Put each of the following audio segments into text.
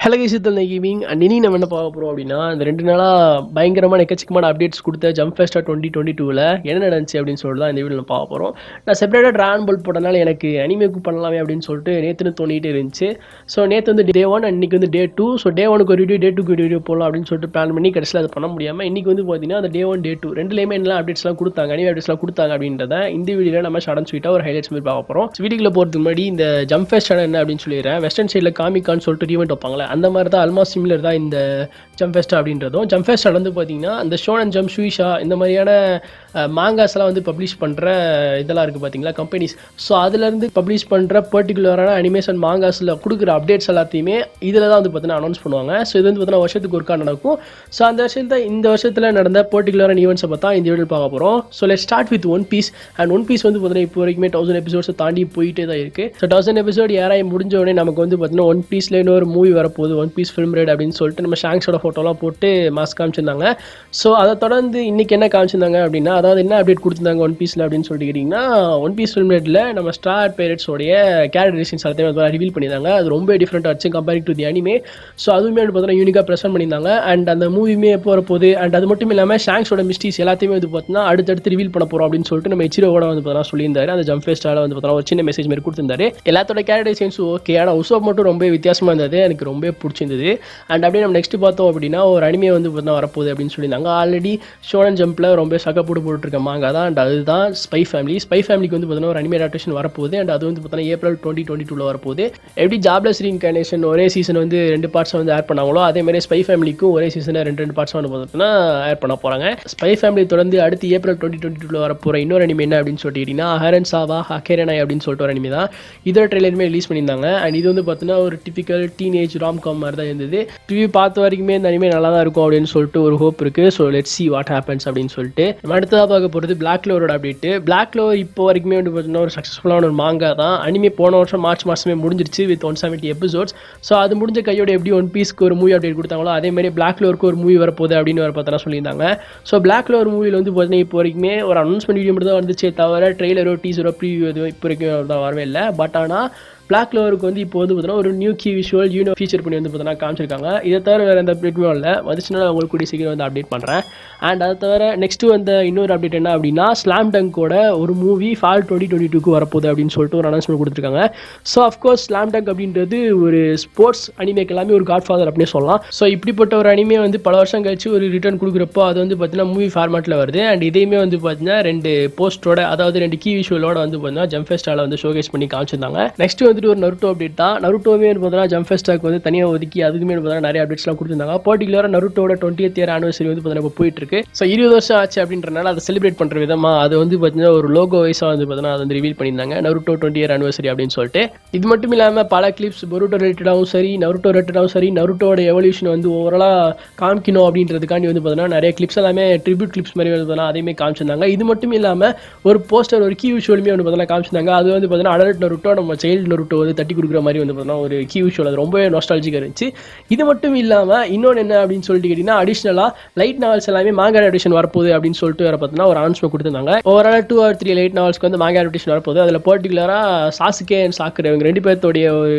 Hello விஷயத்தில் gaming and இனி நம்ம என்ன பார்க்க போகிறோம் அப்படின்னா இந்த 2 நாளாக பயங்கரமான எக்கச்சக்கமான அப்டேட்ஸ் கொடுத்த ஜம்ப் ஃபெஸ்டா 2022ல் என்ன நடந்துச்சு அப்படின்னு சொல்லிட்டு தான் இந்த வீடியோ நம்ம பார்க்க போகிறோம். நான் செப்பரேட்டாக ட்ராகன் பால் போட்டனால எனக்கு அனிமேக்கு பண்ணலாமே அப்படின்னு சொல்லிட்டு நேற்றுன்னு தோணிகிட்டே இருந்துச்சு. ஸோ நேற்று வந்து டே 1 அண்ட் இன்றைக்கி வந்து டே 2. ஸோ டே 1க்கு ஒரு வீடியோ, டே 2க்கு ஒரு வீடியோ போடலாம் அப்படின்னு சொல்லிட்டு பிளான் பண்ணி கடைசியில் அதை பண்ண முடியாமல் இன்றைக்கி வந்து பார்த்தீங்கன்னா அந்த டே 1 டே 2 ரெண்டுலேயுமே என்ன அப்டேட்ஸ்லாம் கொடுத்தாங்க, அனிமே அப்டேட்ஸ்லாம் கொடுத்தாங்க அப்படின்றத இந்த வீடியோவில் நம்ம ஷார்ட் ஸ்வீட்டாக ஒரு ஹைலைட்ஸ் மாதிரி பார்க்க போகிறோம். வீடியோக்குள்ள போகிறதுக்கு முன்னாடி இந்த ஜம்ப் ஃபெஸ்டான என்ன அப்படின்னு சொல்லிடுறேன். வெஸ்டர்ன் சைடில் காமிக்கான்னு சொல்லிட்டு ஈவெண்ட் வைப்பாங்களே அந்த மாதிரி தான் ஆல்மோஸ்ட் சிமிலர் தான் இந்த ஜம்ப் ஃபெஸ்டா அப்படின்றதும். ஜம்ப் ஃபெஸ்டா வந்து பார்த்தீங்கன்னா இந்த ஷோனன் ஜம்ப், ஷூயிஷா இந்த மாதிரியான மாங்காஸ்லாம் வந்து பப்ளிஷ் பண்ணுற இதெல்லாம் இருக்குது பார்த்தீங்களா கம்பெனிஸ். ஸோ அதுலேருந்து பப்ளிஷ் பண்ணுற பர்டிகுலரான அனிமேஷன் மாங்காஸில் கொடுக்குற அப்டேட்ஸ் எல்லாத்தையுமே இதில் தான் வந்து பார்த்தீங்கன்னா அனௌன்ஸ் பண்ணுவாங்க. ஸோ இது வந்து பார்த்தீங்கன்னா வருஷத்துக்கு ஒருக்கா நடக்கும். ஸோ அந்த வருஷத்தில் இந்த வருஷத்தில் நடந்த பர்டிகுலரான ஈவெண்ட்ஸை பார்த்தா இந்த வீடியோ பார்க்க போகிறோம். So let start with one piece. And one piece வந்து பார்த்தீங்கன்னா இப்போ வரைக்குமே 1000 எபிசோட்ஸை தாண்டி போயிட்டே தான் இருக்குது. ஸோ 1000 எபிசோட் ஏறாய் முடிஞ்ச உடனே நமக்கு வந்து பார்த்தீங்கன்னா ஒன் பீஸில் இன்னொரு மூவி வரப்போகுது, ஒன் பீஸ் ஃபிலிம் ரேட் அப்படின்னு சொல்லிட்டு நம்ம ஷாங்ஸோட ஃபோட்டோலாம் போட்டு மாஸ்க் காமிச்சிருந்தாங்க. ஸோ அதை தொடர்ந்து இன்றைக்கி என்ன காமிச்சிருந்தாங்க அப்படின்னா, அதாவது என்ன அப்டேட் கொடுத்துருந்தாங்க ஒன் பீஸில் அப்படின்னு சொல்லிட்டு கேட்டிங்கன்னா, ஒன் பீஸ் ஃபிலிம் ரேட்டில் நம்ம ஸ்டார் பைரட்ஸோடைய கேரக்டரைசேஷன்ஸ் எல்லாத்தையுமே ரிவீல் பண்ணியிருந்தாங்க. அது ரொம்ப டிஃப்ரெண்ட்டாக ஆச்சு comparing to the anime. So அதுவுமே வந்து பார்த்தீங்கன்னா யூனிக்காக ப்ரெசென்ட் பண்ணியிருந்தாங்க. அண்ட் அந்த மூவியுமே எப்போ வரப்போகுது, அண்ட் அது மட்டும் இல்லாமல் ஷாங்ஸோட மிஸ்டீஸ் எல்லாத்தையுமே வந்து பார்த்தீங்கன்னா அடுத்தடுத்து ரிவீல் பண்ண போகிறோம் அப்படின்னு சொல்லிட்டு நம்ம இச்சிரோவோட வந்து பார்த்தீங்கன்னா சொல்லியிருந்தாரு. அந்த ஜம்ப் ஃபெஸ்டால வந்து பார்த்தீங்கன்னா ஒரு சின்ன மெசேஜ் மாதிரி கொடுத்திருந்தாரு. எல்லாத்தோட கேரக்டரைசேஷன்ஸும் ஓகே, ஆனால் உசோப் மட்டும் ரொம்ப வித்தியாசமாக இருந்தது, எனக்கு ரொம்ப பிடிச்சிருந்தது. அண்ட் அப்படியே நம்ம நெக்ஸ்ட் பார்த்தோம் அப்படின்னா ஒரு அனிமே வந்து பார்த்தீங்கன்னா வரப்போகுது அப்படின்னு சொல்லியிருந்தாங்க. ஆல்ரெடி ஷோனன் ஜம்பில் ரொம்ப சக்கப்போட்டு போட்டுருக்க மாங்கா தான். அண்ட் அதுதான் ஸ்பை ஃபேமிலி. ஸ்பை ஃபேமிலிக்கு வந்து பார்த்தீங்கன்னா ஒரு அனிமே அடாப்டேஷன் வரப்போகுது. அண்ட் அது வந்து பார்த்தீங்கன்னா ஏப்ரல் 2022 வரப்போகுது. எப்படி ஜாப்லெஸ் ரீஇன்கார்னேஷன் ஒரே சீசன் வந்து 2 பார்ட்ஸ் வந்து ஆட் பண்ணாங்களோ அதே மாதிரி ஸ்பை ஃபேமிலிக்கும் ஒரே சீசனை 2 பார்ட்ஸ் வந்து பார்த்தீங்கன்னா ஆட் பண்ண போகிறாங்க. ஸ்பை ஃபேமிலி தொடர்ந்து அடுத்து ஏப்ரல் 2022 வரப்போகிற இன்னொரு அனிமே என்ன அப்படின்னு சொல்லிட்டீங்கன்னா ஹரன் சாவா ஹக்கேரனாய் அப்படின்னு சொல்லிட்டு ஒரு அனிமே தான். இதோட ட்ரெய்லருமே ரிலீஸ் பண்ணியிருந்தாங்க. அண்ட் இது வந்து பார்த்தீங்கன்னா ஒரு டிபிக்கல் டீனேஜ் ராம்காம் மாதிரி தான் இருந்தது. ரிவ்யூ பார்த்த வரைக்குமே இந்த அனிமே நல்லா தான் இருக்கும் அப்படின்னு சொல்லிட்டு ஒரு ஹோப் இருக்குது. So let's see what happens அப்படின்னு சொல்லிட்டு நம்ம அடுத்ததாக பார்க்க போகிறது பிளாக் க்ளோரோட அப்டேட்டு. பிளாக் க்ளோர் இப்போ வரைக்குமே வந்து பார்த்தீங்கன்னா ஒரு சக்ஸஸ்ஃபுல்லான ஒரு மாங்கா தான். அனிமே போன வருஷம் மார்ச் மாதமே முடிஞ்சிருச்சு வித் 170 எபிசோட்ஸ். ஸோ அது முடிஞ்ச கையோட எப்படி ஒன் பீஸ்க்கு ஒரு மூவி அப்டேட் கொடுத்தாங்களோ அதே மாதிரி பிளாக் க்ளோருக்கு ஒரு மூவி வரப்போகுது அப்படின்னு வர பார்த்தா சொல்லியிருந்தாங்க. ஸோ பிளாக் க்ளோர் மூவியில் வந்து பார்த்தீங்கன்னா இப்போ வரைக்குமே ஒரு அனௌன்ஸ்மெண்ட் வீடியோ மட்டும் தான் வந்துச்சே தவிர ட்ரெய்லரோ டீசரோ ப்ரீவியூ எதுவும் இப்போ வரைக்கும் தான் வரவே இல்லை. பட் ஆனால் பிளாக் க்ளோருக்கு வந்து இப்போ வந்து பார்த்தீங்கன்னா ஒரு நியூ கீ விஷுவல் ஃபீச்சர் பண்ணி வந்து பார்த்தீங்கன்னா காமிச்சிருக்காங்க. இதை தவிர வேறு எந்த அப்டேட்டுமே இல்லை. வந்துச்சுன்னா உங்களுக்கு கூடிய சீக்கிரம் வந்து அப்டேட் பண்ணுறேன். அண்ட் அதை தவிர நெக்ஸ்ட்டு வந்த இன்னொரு அப்டேட் என்ன அப்படின்னா ஸ்லாம் டங்கோட ஒரு மூவி ஃபால் 2022க்கு வரப்போகுது அப்படின்னு சொல்லிட்டு ஒரு அனௌன்ஸ்மெண்ட் கொடுத்துருக்காங்க. ஸோ அஃப்கோர்ஸ் ஸ்லாம் டங்க் அப்படின்றது ஒரு ஸ்போர்ட்ஸ் அனிமேக்கு எல்லாமே ஒரு காட் ஃபாதர் அப்படின்னு சொல்லலாம். ஸோ இப்படிப்பட்ட ஒரு அனிமே வந்து பல வருஷம் கழிச்சு ஒரு ரிட்டர்ன் கொடுக்குறப்போ அது வந்து பார்த்தீங்கன்னா மூவி ஃபார்மேட்டில் வருது. அண்ட் இதையுமே வந்து பார்த்தீங்கன்னா 2 போஸ்டோட, அதாவது 2 கீ விஷுவலோட வந்து பார்த்தீங்கன்னா ஜம்ப் ஃபெஸ்டால வந்து ஷோகேஸ் பண்ணி காமிச்சிருந்தாங்க. நெக்ஸ்ட் வந்துட்டு ஒரு நருட்டோ அப்டேட் தான். நருட்டோவே பார்த்தீங்கன்னா ஜம்ப் ஃபெஸ்டாக்கு வந்து தனியாக ஒதுக்கி அதுக்குமே பார்த்தீங்கன்னா நிறைய அப்டேட்ஸ்லாம் கொடுத்துருந்தாங்க. பர்டிகுலராக நருட்டோட 20th year anniversary வந்து பார்த்தீங்கன்னா இப்போ போயிட்டு இருக்கு. ஸோ 20 வருஷம் ஆச்சு அப்படின்றனால அதை செலிப்ரேட் பண்ணுற விதமாக அது வந்து பார்த்தீங்கன்னா ஒரு லோகோ வைஸாக வந்து பார்த்தீங்கன்னா அதை வந்து ரிவீல் பண்ணியிருந்தாங்க நருட்டோ 20th year anniversary அப்படின்னு சொல்லிட்டு. இது மட்டும் இல்லாமல் பல கிளிப்ஸ் பொருட்டோ ரிலேட்டடாகவும் சரி, நருட்டோ ரிலேட்டடாகவும் சரி, நருட்டோட எவல்யூஷன் வந்து ஓவராலாக காமிக்கணும் அப்படின்றதுக்காண்டி வந்து பார்த்தீங்கன்னா நிறைய கிளிப்ஸ் எல்லாமே ட்ரிபியூட் கிளிப்ஸ் மாதிரி வந்து பார்த்தீங்கன்னா அதையுமே காமிச்சிருந்தாங்க. இது மட்டும் இல்லாமல் ஒரு போஸ்டர், ஒரு கீ விஷுவலுமே வந்து பார்த்தீங்கன்னா காமிச்சிருந்தாங்க. அது வந்து பார்த்தீங்கன்னா அடல்ட் நருட்டோ நம்ம சைல்டு நருட்டோ வந்து தட்டி கொடுக்குற மாதிரி வந்து பார்த்தீங்கன்னா ஒரு கீ விஷுவல், அது ரொம்பவே நாஸ்டாலஜிக்காக இருந்துச்சு. இது மட்டும் இல்லாமல் இன்னொன்று என்ன அப்படின்னு சொல்லிட்டு கேட்டிங்கன்னா அடிஷ்னலாக லைட் நாவல்ஸ் எல்லாமே மாங்கா அடாப்டேஷன் வரப்போகுது அப்படின்னு சொல்லிட்டு வர பார்த்தீங்கன்னா ஒரு அனௌன்ஸ்மெண்ட் கொடுத்துருந்தாங்க. ஓவரால் 2 or 3 லைட் நாவல்ஸ்க்கு வந்து மாங்கா அடாப்டேஷன் வரப்போகுது. அதில் பர்டிகுலராக சாசுகே அண்ட் சாக்குரே இவங்க 2 பேர்த்தோடைய ஒரு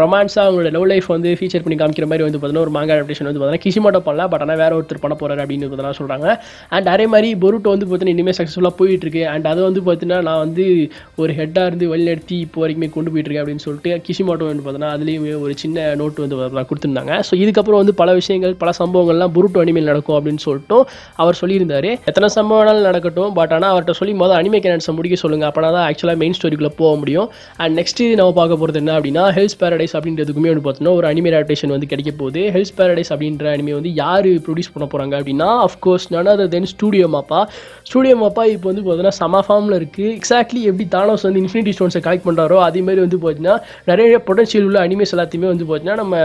ரொமான்ஸாக அவங்களோட லவ் லைஃப் வந்து ஃபீச்சர் பண்ணி காமிக்கிற மாதிரி வந்து பார்த்தீங்கன்னா ஒரு மாங்கா அடாப்டேஷன் வந்து பார்த்தீங்கன்னா கிஷிமோட்டோ பண்ணல, பட் ஆனால் வேற ஒருத்தர் பண்ண போகிறாரு அப்படின்னு பார்த்தீங்கன்னா சொல்கிறாங்க. அண்ட் அதே மாதிரி பொருட்டோ வந்து பார்த்தீங்கன்னா இனிமேல் சக்ஸஸ்ஃபுல்லாக போயிட்டு இருக்கு. அண்ட் அதை வந்து பார்த்தீங்கன்னா நான் வந்து ஒரு ஹெட்டாக இருந்து வழிநடத்தி இப்போ வரைக்குமே கொண்டு போயிட்டு இருக்கேன் அப்படின்னு சொல்லிட்டு கிஷிமோட்டோ வந்து பார்த்தீங்கன்னா அதுலேயுமே ஒரு சின்ன நோட்டு வந்து கொடுத்துருந்தாங்க. ஸோ இதுக்கப்புறம் வந்து பல விஷயங்கள், பல சம்பவங்கள்லாம் பொருட்டோ அனிமேல் நடக்கும் அப்படின்னு சொல்லிட்டு அவர் சொல்லியிருந்தாரு. எத்தனை சம்பவம்னாலும் நடக்கட்டும், பட் ஆனால் அவர்கிட்ட சொல்லி மொதல் அனிமே கேனன்ஸை முடிக்க சொல்லுங்கள், அப்போனா தான் ஆக்சுவலாக மெயின் ஸ்டோரிக்குள்ளே போக முடியும். அண்ட் நெக்ஸ்ட் நம்ம பார்க்க போகிறது என்ன அப்படின்னா ஹெல்ஸ் பேரடைஸ் அப்படின்றதுக்குமே வந்து பார்த்தீங்கன்னா ஒரு அனிமே அடாப்டேஷன் வந்து கிடைக்க போகுது. ஹெல்ஸ் பேரடைஸ் அப்படின்ற அனிமே வந்து யார் ப்ரொடியூஸ் பண்ண போகிறாங்க அப்படின்னா of course none other than studio MAPPA. Studio MAPPA இப்போ வந்து பார்த்தீங்கன்னா சம ஃபார்மில் இருக்குது. எக்ஸாக்ட்லி எப்படி தானோஸ் வந்து இன்ஃபினிட்டி ஸ்டோன்ஸை கலெக்ட் பண்ணுறாரோ அதேமாதிரி வந்து பார்த்தீங்கன்னா நிறைய பொட்டன்ஷியல் உள்ள அனிமேஸ் எல்லாத்தையுமே வந்து பார்த்தீங்கன்னா நம்ம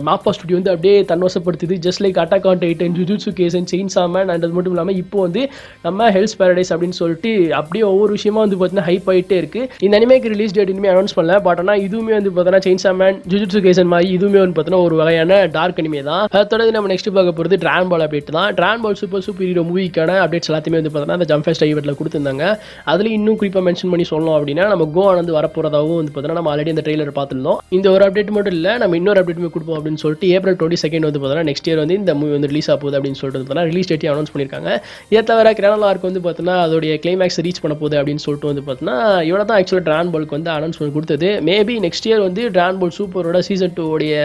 மாப்பா ஸ்டுடியோ வந்து அப்படியே தன்வசப்படுத்துது. Just like Attack on Titan, Jujutsu Kaisen, Chainsaw Man. And அது மட்டும் இல்லாமல் இப்போ வந்து நம்ம ஹெல்ஸ் பேரடைஸ் அப்படின்னு சொல்லிட்டு அப்படியே ஒவ்வொரு விஷயமா வந்து பார்த்தீங்கன்னா ஹைப் ஆகிட்டே இருக்குது. இந்த அனிமேக்கு ரிலீஸ் டேட் இனிமேல் அனௌன்ஸ் பண்ணல, பட் ஆனால் இதுவுமே வந்து பார்த்தீங்கன்னா செயின்சா மேன், ஜுஜுட்சு கைசன் மாதிரி இதுவுமே வந்து பார்த்தீங்கன்னா ஒரு வகையான டார்க் அனிமே தான். அதை தொடர்ந்து நம்ம நெக்ஸ்ட் பார்க்க போகிறது டிராகன் பால் அப்டேட் தான். டிராகன் பால் சூப்பர் ஹீரோ மூவிக்கான அப்டேட்ஸ் எல்லாத்தையுமே வந்து பார்த்தீங்கன்னா அந்த ஜம்ப் ஃபெஸ்ட் ஈவெண்ட்டில் கொடுத்துருந்தாங்க. அதில் இன்னும் குறிப்பாக மென்ஷன் பண்ணி சொல்லணும் அப்படின்னா நம்ம கோவான் வந்து வரப்போகிறதாகவும் வந்து பார்த்தீங்கன்னா நம்ம ஆல்ரெடி அந்த ட்ரெய்லர் பார்த்துருந்தோம். இந்த ஒரு அப்டேட் மட்டும் இல்லை, நம்ம இன்னொரு அப்டேட்டுமே கொடுப்போம் அப்படின்னு சொல்லிட்டு April 22 வந்து பார்த்தீங்கன்னா நெக்ஸ்ட் இயர் வந்து இந்த மூவி வந்து ரிலீஸ் ஆக போகுது அப்படின்னு சொல்லிட்டு பார்த்தீங்கன்னா ரிலீஸ் டேட்டே அனௌன்ஸ் பண்ணியிருக்காங்க. இதை தவிர கிரானல் ஆர்க் வந்து பார்த்தீங்கன்னா அதோடைய கிளைமேக்ஸ் ரீச் பண்ண போகுது அப்படின்னு சொல்லிட்டு வந்து பார்த்தீங்கன்னா இவ்வளோ தான் ஆக்சுவலாக டிராகன் பாலுக்கு வந்து அனௌன்ஸ்மெண்ட் கொடுத்தது. மேபி நெக்ஸ்ட் இயர் வந்து டிராகன் பால் சூப்பரோட சீசன் 2 உடைய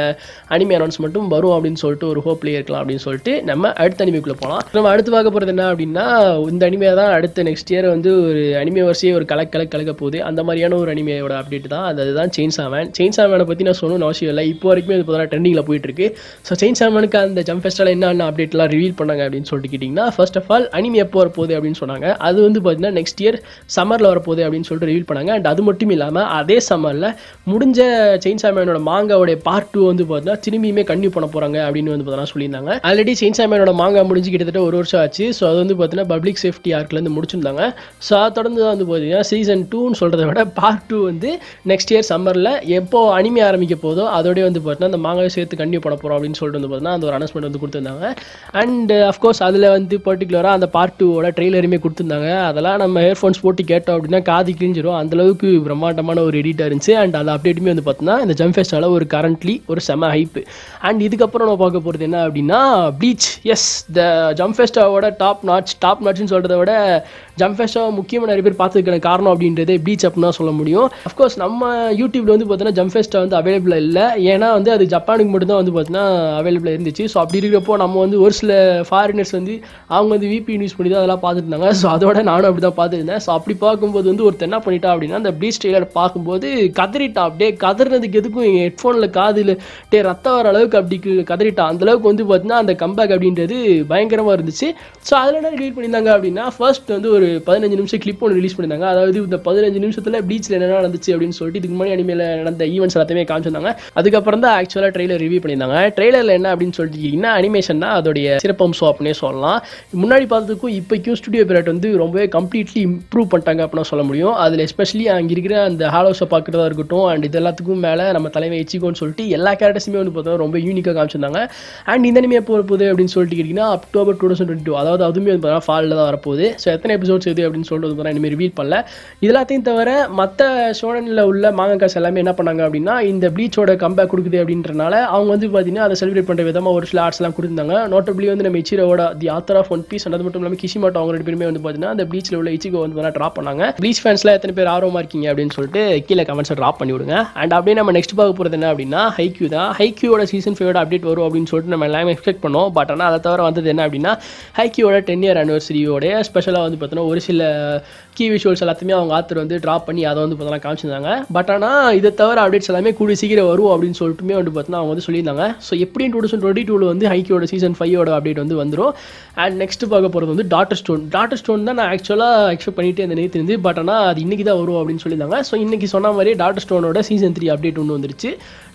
அனிமே அனௌன்ஸ்மெண்ட்டும் வரும் அப்படின்னு சொல்லிட்டு ஒரு ஹோப்லேயே இருக்கலாம் அப்படின்னு சொல்லிட்டு நம்ம அடுத்த அனிமேக்குள்ளே போகலாம். நம்ம அடுத்து பார்க்க போகிறது என்ன அப்படின்னா இந்த அனிமே தான் அடுத்த நெக்ஸ்ட் இயர் வந்து ஒரு அனிமே வரிசையே ஒரு கலக்க போகுது. அந்த மாதிரியான ஒரு அனிமையோட அப்டேட் தான். அதுதான் செயின்சா மேனை பற்றி நான் சொல்லணும்னு அவசியம் இல்லை. இப்போ வரைக்குமே அது பார்த்தா ட்ரெண்டிங்கில் போயிட்டு இருக்கு. ஸோ செயின்சா மேனுக்கு அந்த ஜம்ப் ஃபெஸ்டில் என்னென்ன அப்டேட்லாம் ரிவீல் பண்ணாங்க அப்படின்னு சொல்லிட்டு கேட்டிங்கன்னா ஃபர்ஸ்ட் ஆஃப் ஆல் அனிமே எப்போ வரப்போகுது அப்படின்னு சொன்னாங்க. அது வந்து பார்த்தீங்கன்னா நெக்ஸ்ட் இயர் சம்மரில் வரப்போகுது அப்படின்னு சொல்லிட்டு ரிவீல் பண்ணாங்க. அண்ட் அது மட்டும் இல்லாமல் அதே சம்மரில் முடிஞ்ச செயின்சா மேனோட மாங்காவோட பார்ட் 2 வந்து பார்த்தீங்கன்னா திரும்பியுமே கன்டினியூ பண்ண போகிறாங்க அப்படின்னு வந்து பார்த்தீங்கன்னா சொல்லியிருந்தாங்க. ஆல்ரெடி செயின்சா மேனோட மாங்கா முடிஞ்சு கிட்டத்தட்ட ஒரு வருஷம் ஆச்சு. ஸோ அது வந்து பார்த்தீங்கன்னா பப்ளிக் சேஃப்டி ஆர்க்லேருந்து முடிச்சிருந்தாங்க. ஸோ அதை தொடர்ந்து தான் வந்து பார்த்தீங்கன்னா சீசன் 2ன்னு சொல்கிறத விட பார்ட் 2 வந்து நெக்ஸ்ட் இயர் சம்மரில் எப்போ அனிமே ஆரம்பிக்க போதோ அதோடய வந்து பார்த்தீங்கன்னா அந்த மாங்காவை சேர்த்து கண்டினியூ பண்ண போகிறோம் அப்படின்னு சொல்லிட்டு வந்து பார்த்தீங்கன்னா அந்த ஒரு அனௌன்ஸ்மெண்ட் வந்து கொடுத்துருந்தாங்க. அண்ட் அஃப்கோர்ஸ் அதில் வந்து பர்டிகுலராக அந்த பார்ட் 2வோட ட்ரெய்லருமே கொடுத்துருந்தாங்க. அதெல்லாம் நம்ம ஹெட்ஃபோன்ஸ் போட்டு கேட்டோம் அப்படின்னா காது கிழிஞ்சிரும். அந்தளவுக்கு பிரம்மாண்டமான ஒரு எடிட்டாக இருந்துச்சு. அண்ட் அது அப்டேட்டுமே வந்து பார்த்தீங்கன்னா இந்த ஜம்ப் ஃபெஸ்டால ஒரு கரண்ட்லி ஒரு செம ஹைப்பு. அண்ட் இதுக்கப்புறம் நம்ம பார்க்க போகிறது என்ன அப்படின்னா ப்ளீச். எஸ், த ஜம்ப் ஃபெஸ்டாவோட டாப் நாட்ச்னு சொல்கிறத விட ஜம்ப் ஃபெஸ்டாக முக்கியமாக நிறைய பேர் பார்த்துருக்கான காரணம் அப்படின்றதே ப்ளீச் அப்படின்னு தான் சொல்ல முடியும். அஃப்கோர்ஸ் நம்ம யூடியூப்ல வந்து பார்த்தீங்கன்னா ஜம்ப் ஃபெஸ்டா வந்து அவைலபிள் இல்லை. ஏன்னா வந்து அது ஜப்பானுக்கு மட்டும் தான் வந்து பார்த்தீங்கன்னா அவைலபிளாக இருந்துச்சு. ஸோ அப்படி இருக்கிறப்போ நம்ம வந்து ஒரு சில ஃபாரினர்ஸ் வந்து அவங்க வந்து VPN யூஸ் பண்ணி தான் அதெல்லாம் பார்த்துட்டு இருந்தாங்க. ஸோ அதோட நானும் அப்படி தான் பார்த்துருந்தேன். ஸோ அப்படி பார்க்கும்போது வந்து ஒருத்தர் என்ன பண்ணிட்டா அப்படின்னா அந்த ப்ளீச் ட்ரெய்லர் பார்க்கும்போது கதறிட்டா. அப்படியே கதறினதுக்கு எதுக்கும் ஹெட்ஃபோனில் காதில் ரத்தம் வர அளவுக்கு அப்படி கதறிட்டா. அந்தளவுக்கு வந்து பார்த்தீங்கன்னா அந்த கம்பேக் அப்படின்றது பயங்கரமாக இருந்துச்சு. ஸோ அதில் என்ன ரிலீஸ் பண்ணியிருந்தாங்க அப்படின்னா ஃபர்ஸ்ட் வந்து ஒரு 15 நிமிஷம் கிளிப் ஒன்று ரிலீஸ் பண்ணியிருந்தாங்க. அதாவது இந்த 15 நிமிஷத்தில் ப்ளீச்சில் என்ன நடந்துச்சு அப்படின்னு சொல்லிட்டு இதுக்கு முன்னாடி அனிமேல நடந்த ஈவெண்ட்ஸ் எல்லாத்தையுமே காமிச்சிருந்தாங்க. அதுக்கப்புறம் தான் ஆக்சுவலாக ட்ரெய்லர் ரிவ்யூ பண்ணியிருந்தாங்க. ட்ரெய்லரில் என்ன அப்படின்னு சொல்லிட்டீங்கன்னா அனிமேஷன் தான் அதோடைய சிறப்பம்சம் அப்படின்னே சொல்லலாம். முன்னாடி பார்த்ததுக்கும் இப்போக்கும் ஸ்டுடியோ பீரியட் வந்து ரொம்பவே கம்ப்ளீட்லி இம்ப்ரூவ் பண்ணிட்டாங்க அப்படின்னு சொல்ல முடியும். அதில் எஸ்பெஷலி அங்கே இருக்கிற அந்த ஹாலோஸை பார்க்குறதா இருக்கட்டும் அண்ட் இது எல்லாத்துக்கும் மேலே நம்ம தலைமை இச்சிகோன்னு சொல்லிட்டு எல்லா கேரக்டர்ஸுமே வந்து பார்த்தா ரொம்ப யூனிக்காக காமிச்சிருந்தாங்க. அண்ட் இந்த அனிமே எப்போ வரப்போகுது அப்படின்னு சொல்லிட்டு கேட்டிங்கன்னா October 2022, அதாவது அதுவுமே வந்து பார்த்தா ஃபாலில் தான் வரப்போகுது. ஸோ எத்தனை எபிசோட்ஸ் இது அப்படின்னு சொல்லிட்டு வந்து பார்த்தா இனிமேல் ரிவீல் பண்ணல. இது எல்லாத்தையும் தவிர மற்ற ஷோனனில் உள்ள மாங்காஸ் எல்லாமே என்ன பண்ணாங்க அப்படின்னா இந்த ப்ளீச்சோட கம்பேக் கொடுக்குது அப்படின்றனால அவங்க வந்து பார்த்தீங்கன்னா அதை செலிப்ரேட் பண்ணுற விதமாக ஒரு சில ஆர்ட்ஸ்லாம் கொடுத்துருந்தாங்க. நோட்டபிளி வந்து நம்ம இச்சிரோட the author of One Piece, அது மட்டும் இல்லாமல் கிஷிமோட்டோ அவங்க 2 பேருமே வந்து பார்த்தீங்கன்னா அந்த ப்ளீச்சில் உள்ள இச்சிகோ வந்து ட்ராப் பண்ணாங்க. ப்ளீச் ஃபேன்ஸ்லாம் எத்தனை பேர் ஆர்வமாக இருக்கீங்க அப்படின்னு சொல்லிட்டு கீழே கமெண்ட்ஸை ட்ராப் பண்ணி விடுங்க. அண்ட் அப்படியே நம்ம நெக்ஸ்ட் பார்க்க போகிறது என்ன அப்படின்னா ஹைக்யூ தான். ஹைக்யூவோட சீசன் 5 அப்டேட் வரும் அப்படின்னு சொல்லிட்டு நம்ம எல்லாமே எக்ஸ்பெக்ட் பண்ணோம். பட் ஆனால் அதை தவிர வந்தது என்ன அப்படின்னா ஹைக்யூவோட 10 இயர் ஆனிவர்சரியோட ஸ்பெஷலாக வந்து பார்த்தீங்கன்னா ஒரு சில கீ விஷுவல்ஸ் எல்லாத்தையுமே அவங்க ஆத்தர் வந்து ட்ராப் பண்ணி அதை வந்து பார்த்தீங்கன்னா காமிச்சிருந்தாங்க. பட் ஆனால் இதை தவிர அப்டேட்ஸ் எல்லாமே கூடிய சீக்கிரம் வரும் அப்படின்னு சொல்லிட்டுமே வந்து பார்த்தீங்கன்னா அவங்க வந்து சொல்லியிருந்தாங்க. ஸோ எப்படியும் 2022 வந்து ஹைக்யூவோட சீசன் 5 அப்டேட் வந்து வந்துடும். அண்ட் நெக்ஸ்ட் பார்க்க போகிறது வந்து டாட்டர் ஸ்டோன் தான் நான் ஆக்சுவலாக எக்ஸ்பெக்ட் பண்ணிட்டு அந்த நேற்று இருந்து. பட் ஆனால் அது இன்றைக்கி தான் வரும் அப்படின்னு சொல்லியிருந்தாங்க. ஸோ இன்றைக்கி சொன்ன மாதிரி டாட்டர் ஸ்டோனோட சீசன் 3 அப்டேட் ஒன்று வந்துருச்சு.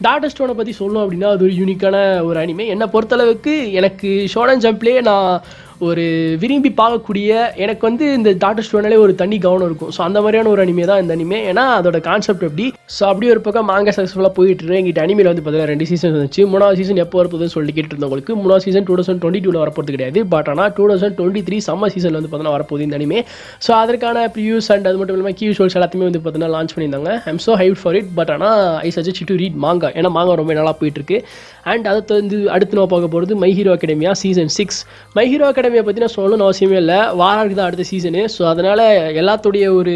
டாட்டர் ஸ்டோனை பற்றி சொல்லணும் அப்படின்னா அது ஒரு யூனிக்கான ஒரு அனிமே. என்னை பொறுத்தளவுக்கு எனக்கு ஷோனன் ஜம்ப்லேயே நான் ஒரு விரும்பி பார்க்கக்கூடிய எனக்கு வந்து இந்த டாட்டர் ஸ்டோனாலே ஒரு தனி கவனம் இருக்கும். ஸோ அந்த மாதிரியான ஒரு அனிமே தான் இந்த அனிமே. ஏன்னா அதோட கான்செப்ட் எப்படி ஸோ அப்படியே ஒரு பக்கம் மாங்கா சக்ஸஸ்ஃபுல்லாக போயிட்டு இருக்கு. எங்கிட்ட அனிமையில் வந்து பார்த்தீங்கன்னா 2 சீசன் வந்துச்சு. 3வது சீசன் எப்போ வரப்போகுதுன்னு சொல்லிட்டு கேட்டு இருந்தவங்களுக்கு 3வது சீசன் 2022 வரப்போகிறது கிடையாது. பட் ஆனால் 2023 சம்மர் சீசன் வந்து பார்த்தீங்கன்னா வரப்போகுது இந்த அனிமே. ஸோ அதற்கான ப்ரிவியூஸ் அண்ட் அது மட்டும் இல்லாமல் கீ விஷுவல்ஸ் எல்லாத்தையுமே வந்து பார்த்தீங்கன்னா லான்ச் பண்ணியிருந்தாங்க. I'm so hyped for it. But ஆனால் ஐ சஜஸ்ட் டு ரீட் மாங்கா. ஏன்னா மாங்கா ரொம்ப நல்லா போயிட்டு இருக்கு. அண்ட் அதை வந்து அடுத்து நம்ம பார்க்க போகிறது My Hero Academia season 6. My Hero அகாடமியை பற்றி நான் சொல்லணும்னு அவசியமே இல்லை. வாராருக்கு தான் அடுத்த சீசனு. ஸோ அதனால் எல்லாத்துடைய ஒரு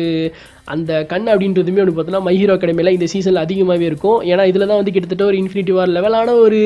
அந்த கண் அப்படின்றதுமே வந்து பார்த்தீங்கன்னா மை ஹீரோ அகாடமியில் இந்த சீசனில் அதிகமாகவே இருக்கும். ஏன்னா இதில் தான் வந்து கிட்டத்தட்ட ஒரு இன்ஃபினிட்டி வார் லெவலான ஒரு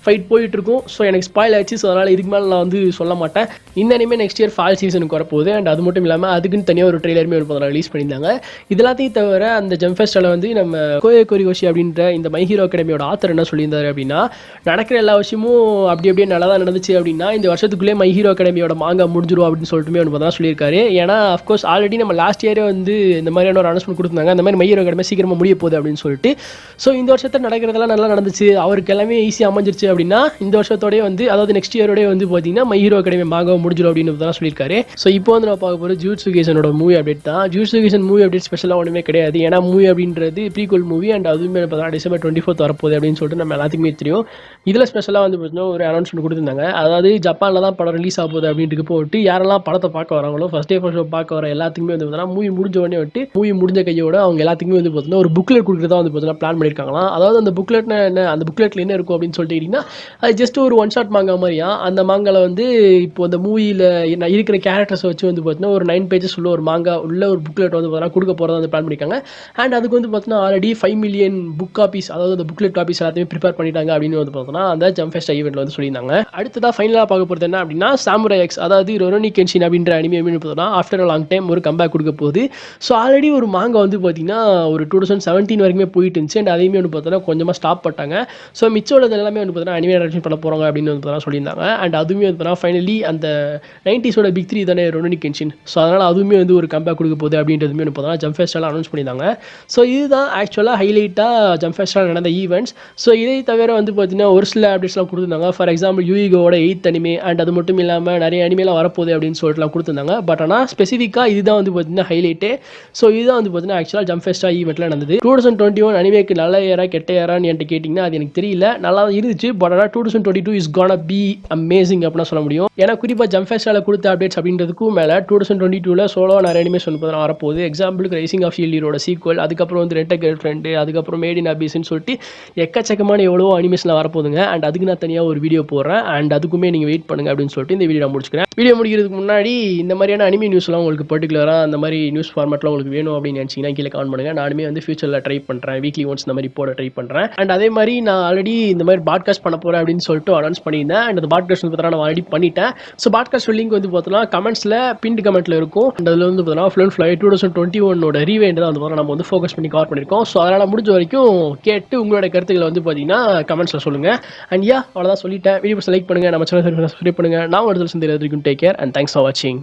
ஃபைட் போயிட்டுருக்கும். ஸோ எனக்கு ஸ்பாயில் ஆச்சு. ஸோ அதனால் இதுக்கு மேலே நான் வந்து சொல்ல மாட்டேன். இந்த அனிமே நெக்ஸ்ட் இயர் ஃபால் சீசனுக்கு வரப்போகுது. அண்ட் அது மட்டும் இல்லாமல் அதுக்குன்னு தனியாக ஒரு ட்ரெய்லருமே வந்து பார்த்தீங்கன்னா ரிலீஸ் பண்ணியிருந்தாங்க. இது எல்லாத்தையும் தவிர அந்த ஜம்ப் ஃபெஸ்டில் வந்து நம்ம கோயே கொரிகோஷி அப்படின்ற இந்த மை ஹீரோ அகாடமியோட ஆத்தர் என்ன சொல்லியிருந்தாரு அப்படின்னா நடக்கிற எல்லா விஷயமும் அப்படியே நல்லா தான் நடந்துச்சு அப்படின்னா இந்த வருஷத்துக்குள்ளே மை ஹீரோ அகாடமியோட மாங்கா முடிஞ்சிடும் அப்படின்னு சொல்லிட்டுமே வந்து பார்த்தா சொல்லியிருக்காரு. ஏன்னா அஃப்கோர்ஸ் ஆல்ரெடி நம்ம லாஸ்ட் இயரே வந்து இந்த மாதிரியான ஒரு அனௌன்ஸ்மெண்ட் கொடுத்தாங்க. அந்த மாதிரி மை ஹீரோ அகாடமி சீக்கிரமா முடிய போகுது அப்படின்னு சொல்லிட்டு. ஸோ இந்த வருஷத்துல நடக்கிறதெல்லாம் நல்லா நடந்துச்சு, அவருக்கு எல்லாமே ஈஸியாக அமைஞ்சிருச்சு அப்படின்னா இந்த வருஷத்தோடய வந்து அதாவது நெக்ஸ்ட் இயரோடய வந்து பார்த்தீங்கன்னா மை ஹீரோ அகாடமி மாங்க முடிஞ்சிடும் அப்படின்னு தான் சொல்லியிருக்காரு. ஸோ இப்போ வந்து நான் பார்க்க போகிற ஜூட்சு கைசனோட மூவி அப்டேட் தான். ஜூட்சு கைசன் மூவி அப்டேட் ஸ்பெஷலாக ஒன்றுமே கிடையாது. ஏன்னா மூவி அப்படின்றது ப்ரீக்வல் மூவி அண்ட் அதுவுமே பார்த்தீங்கன்னா December 24th வரப்போகுது அப்படின்னு சொல்லிட்டு நம்ம எல்லாத்துக்குமே தெரியும். இதில் ஸ்பெஷலாக வந்து பார்த்தீங்கன்னா ஒரு அனௌன்ஸ்மெண்ட் கொடுத்துருந்தாங்க. அதாவது ஜப்பானில் தான் படம் ரிலீஸ் ஆக போகுது அப்படின்ட்டு போட்டு யாரெல்லாம் படத்தை பார்க்க வராங்களோ ஃபர்ஸ்ட் டே ஃபர்ஸ்ட் ஷோ பார்க்க வர எல்லாத்துக்குமே வந்து பார்த்தீங்கன்னா மூவி முடிஞ்ச உடனே வந்துட்டு மூவி முடிஞ்ச கையோட அவங்க எல்லாத்துக்குமே வந்து பார்த்தீங்கன்னா ஒரு புக்லெட் கொடுக்குறதா வந்து பார்த்தீங்கன்னா பிளான் பண்ணியிருக்காங்களாம். அதாவது அந்த புக்லெட்னா என்ன, அந்த புக்லெட்டில் என்ன இருக்கும் அப்படின்னு சொல்லிட்டு கேட்டிங்கன்னா அது ஜஸ்ட் ஒரு ஒன் ஷாட் மாங்கா மாதிரியா. அந்த மாங்கால வந்து இப்போ அந்த மூவியில் இருக்கிற கேரக்டர்ஸ் வச்சு வந்து பார்த்தீங்கன்னா ஒரு 9 pages உள்ள ஒரு மாங்கா உள்ள ஒரு புக்லெட் வந்து பார்த்தீங்கன்னா கொடுக்க போகிறதா வந்து பிளான் பண்ணியிருக்காங்க. அண்ட் அதுக்கு வந்து பார்த்தீங்கன்னா ஆல்ரெடி 5 million புக் காப்பீஸ் அதாவது அந்த புக்லெட் காப்பீஸ் எல்லாத்தையுமே ப்ரிப்பேர் பண்ணிட்டாங்க அப்படின்னு வந்து பார்த்தோன்னா அந்த ஜம்ஃபெஸ்ட் ஈவெண்ட்டில் வந்து சொல்லியிருந்தாங்க. அடுத்ததாக ஃபைனலாக பார்க்க போகிறது என்ன அப்படின்னா சாமுரை எக்ஸ் அதாவது ரொரோனி கென்ஷின் அப்படின்ற அனிமே அப்படின்னு பார்த்தோன்னா ஆஃப்டர் அ லாங் டைம் ஒரு கம்பேக் கொடுக்க போகுது. ஸோ ஆல்ரெடி ஒரு மாங்கா வந்து பார்த்தீங்கன்னா ஒரு 2017 வரைக்குமே போயிட்டு இருந்துச்சு. அண்ட் அதையுமே வந்து பார்த்தோன்னா கொஞ்சமாக ஸ்டாப் பண்ணிட்டாங்க. ஸோ மிச்சம் உள்ளது எல்லாமே வந்து பார்த்தீங்கன்னா அனிமே அடாப்ஷன் பண்ண போகிறாங்க அப்படின்னு வந்து பார்த்தீங்கன்னா சொல்லியிருந்தாங்க. அண்ட் அதுவுமே வந்து பார்த்தீங்கன்னா ஃபைனலி அந்த 90s பிக் 3 தானே ரொரோனி கென்ஷின். ஸோ அதனால் அதுவுமே வந்து ஒரு கம்பேக் கொடுக்க போகுது அப்படின்றதுமே வந்து பார்த்தீங்கன்னா ஜம்ஃபெஸ்டால் அனௌன்ஸ் பண்ணியிருந்தாங்க. ஸோ இதுதான் ஆக்சுவலாக ஹைலைட்டாக ஜம்ஃபெஸ்டால் நடந்த ஈவெண்ட்ஸ். ஸோ இதை தவிர வந்து பார்த்தீங்கன்னா ஒரு சில அப்டேட்ஸ்லாம் கொடுத்துருந்தாங்க. ஃபார் எக்ஸாம்பிள் யூஇகோட 8th அனிமே அண்ட் அது மட்டும் இல்லாமல் நிறைய அனிமேலாம் வரப்போகுது அப்படின்னு சொல்லிட்டுலாம் கொடுத்துருந்தாங்க. பட் ஆனால் ஸ்பெசிஃபிக்காக இதுதான் வந்து பார்த்தீங்கன்னா ஹைலைட்டே. ஸோ இதுதான் வந்து பார்த்தீங்கன்னா ஆக்சுவலாக ஜம்ஃபெஸ்டா ஈவெண்ட்டில் நடந்தது. 2021 அனிமேக்கு நல்ல ஏரா கெட்ட ஏரான்னு என்கிட்ட கேட்டிங்கன்னா அது எனக்கு தெரியல, நல்லா இருந்துச்சு. பட் ஆனால் 2022 இஸ் கோனா பி அமேசிங் அப்படின்னு சொல்ல முடியும். ஏன்னா குறிப்பாக ஜம்ஃபெஸ்டால கொடுத்த அப்டேட்ஸ் அப்படின்றதுக்கும் மேலே 2022 சோலோ நிறைய அனிமேஷன் வரப்போகுது. எக்ஸாம்பிளுக்கு ரைசிங் ஆஃப் ஷீல்ட் ஹீரோட சீக்வல், அதுக்கப்புறம் வந்து ரெண்ட் அ கேர்ள் ஃப்ரெண்டு, அதுக்கப்புறம் மேட் இன் அபிஸ்ன்னு சொல்லிட்டு எக்கச்சக்கமான எவ்வளோ அனிமேஷனில் வரப்போகுதுங்க. அண்ட் அதுக்கு நான் தனியாக ஒரு வீடியோ போடுறேன். அண்ட் அதுக்குமே நீங்கள் வெயிட் பண்ணுங்க அப்படின்னு சொல்லிட்டு இந்த வீடியோ நான் முடிச்சுக்கிறேன். வீடியோ முடிக்கிறதுக்கு முன்னாடி இந்த மாதிரியான அனிமே நியூஸ்லாம் உங்களுக்கு பர்டிகுலராக அந்த மாதிரி நியூஸ் ஃபார்மேட்டில் உங்களுக்கு வேணும் அப்படின்னு நினச்சிங்கன்னா கீழே கமெண்ட் பண்ணுங்கள். நானுமே வந்து ஃபியூச்சரில் ட்ரை பண்ணுறேன், வீக்லி ஒன்ஸ் இந்த மாதிரி போட ட்ரை பண்ணுறேன். அண்ட் அதே மாதிரி நான் ஆல்ரெடி இந்த மாதிரி பாட்காஸ்ட் பண்ண போகிறேன் அப்படின்னு சொல்லிட்டு அனௌன்ஸ் பண்ணியிருந்தேன். அண்ட் அந்த பாட்காஸ்ட் வந்து பார்த்தீங்கன்னா நான் ஆல்ரெடி பண்ணிட்டேன். ஸோ பாட்காஸ்ட் லிங்க் வந்து பார்த்தீங்கன்னா கமெண்ட்ஸில் பின்ட் கமெண்ட்டில் இருக்கும். அண்ட் அதில் வந்து பார்த்தீங்கன்னா ஃபுல் அண்ட் ஃபுல் 2021 ரீவைண்ட் தான் வந்து நம்ம வந்து ஃபோக்கஸ் பண்ணி கவர் பண்ணியிருக்கோம். ஸோ அதனால் முடிஞ்ச வரைக்கும் கேட்டு உங்களோட கருத்துக்களை வந்து பார்த்தீங்கன்னா கமெண்ட்ஸில் சொல்லுங்கள். அண்ட் அவ்வளோதான் சொல்லிட்டேன். வீடியோ லைக் பண்ணுங்கள், நம்ம சேனல் சப்ஸ்கிரைப் பண்ணுங்கள். நான் ஒரு சந்திக்கிறதுக்கும் take care and thanks for வாட்சிங்.